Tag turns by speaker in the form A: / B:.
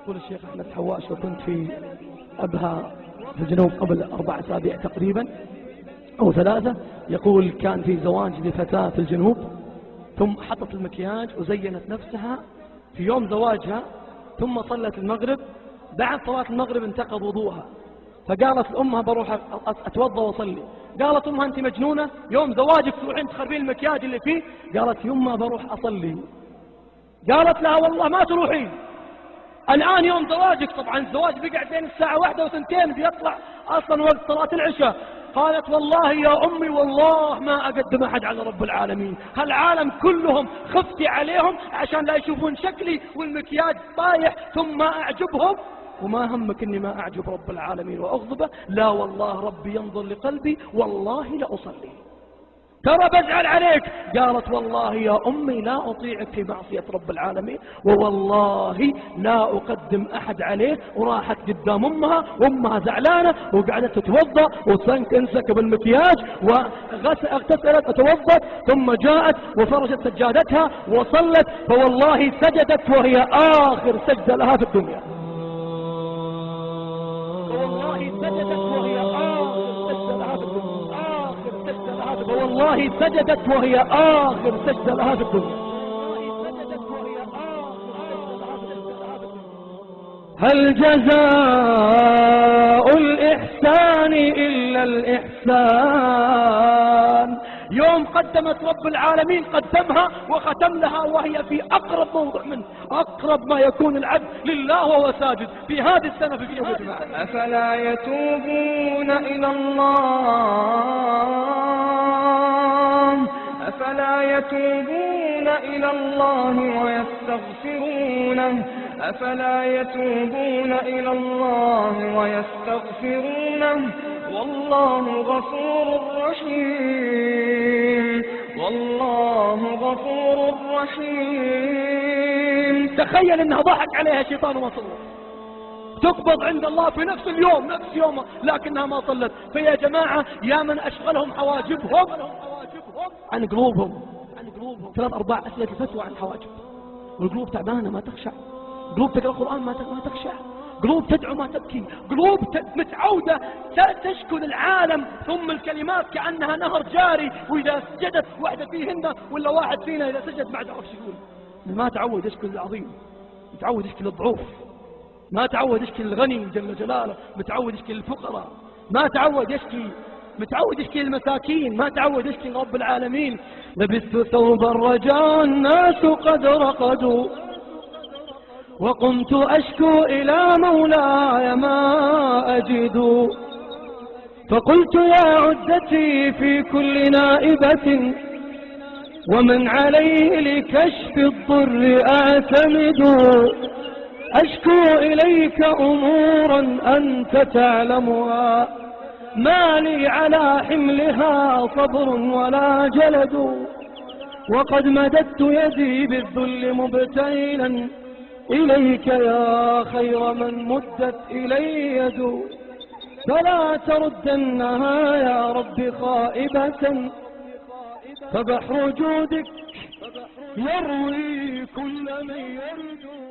A: يقول الشيخ أحمد حواش: وكنت في أبها في الجنوب قبل 4 أسابيع تقريبا أو 3. يقول كان في زواج لفتاة في الجنوب، ثم حطت المكياج وزينت نفسها في يوم زواجها، ثم صلت المغرب. بعد صلاة المغرب انتقض وضوءها، فقالت لأمها: بروح أتوضى وأصلي. قالت أمها: أنت مجنونة، يوم زواجك تروحين تخربين المكياج اللي فيه؟ قالت: يما بروح أصلي. قالت لها: والله ما تروحين، الآن يوم زواجك. طبعا الزواج بيقعد بين الساعة 1 و2 بيطلع أصلا وقت صلاة العشاء. قالت: والله يا أمي والله ما أقدم أحد على رب العالمين، هالعالم كلهم خفتي عليهم عشان لا يشوفون شكلي والمكياج طايح ثم ما أعجبهم، وما همك إني ما أعجب رب العالمين وأغضبه؟ لا والله ربي ينظر لقلبي، والله لأصلي، ترى بزعل عليك. قالت: والله يا أمي لا أطيعك في معصية رب العالمين، ووالله لا أقدم أحد عليه. وراحت قدام أمها وأمها زعلانة، وقعدت تتوضأ وتنسكب المكياج واغتسلت وتوضأت، ثم جاءت وفرشت سجادتها وصلت، فوالله سجدت وهي آخر سجدة لها في الدنيا. والله سجدت وهي آخر سجدة لها في الدنيا. والله سجدت وهي آخر سجدة لها في الدنيا. هل جزاء الإحسان إلا الإحسان؟ يوم قدمت رب العالمين قدمها وختم لها وهي في أقرب موضع منه، أقرب ما يكون العبد لله وهو ساجد في هذه السنة في يوم الجمعة.
B: أفلا يتوبون إلى الله، أفلا يتوبون إلى الله ويستغفرونه، أفلا يتوبون إلى الله ويستغفرونه، والله غفور رحيم، والله غفور رحيم.
A: تخيل انها ضحك عليها شيطان وما صلت، تقبض عند الله في نفس اليوم نفس يومه، لكنها ما صلت. فيا جماعة يا من أشغلهم حواجبهم عن قلوبهم 3-4 أسئلة الفتوى عن حواجب. والقلوب تعبانة ما تخشع، قلوب تقرأ القرآن ما تخشع، قلوب تدعو ما تبكي، قلوب متعودة تشكل العالم، ثم الكلمات كأنها نهر جاري، وإذا سجدت واحدة فيهن ولا واحد فينا إذا سجد ما عرف يقول. ما تعود يشكل العظيم، متعود يشكل الضعوف، ما تعود يشكي الغني جل جلاله، متعود يشكي الفقراء، ما تعود يشكي، متعود يشكي المساكين، ما تعود يشكي رب العالمين. لبست ثوب الرجاء الناس قد رقدوا، وقمت أشكو إلى مولاي ما أجد، فقلت يا عدتي في كل نائبة، ومن عليه لكشف الضر أعتمد، أشكو إليك أمورا أنت تعلمها، ما لي على حملها صبر ولا جلد، وقد مددت يدي بالذل مبتهلا إليك يا خير من مدت إلي يد، فلا تردنها يا رب خائبة، فبحر جودك يروي كل من يرجو.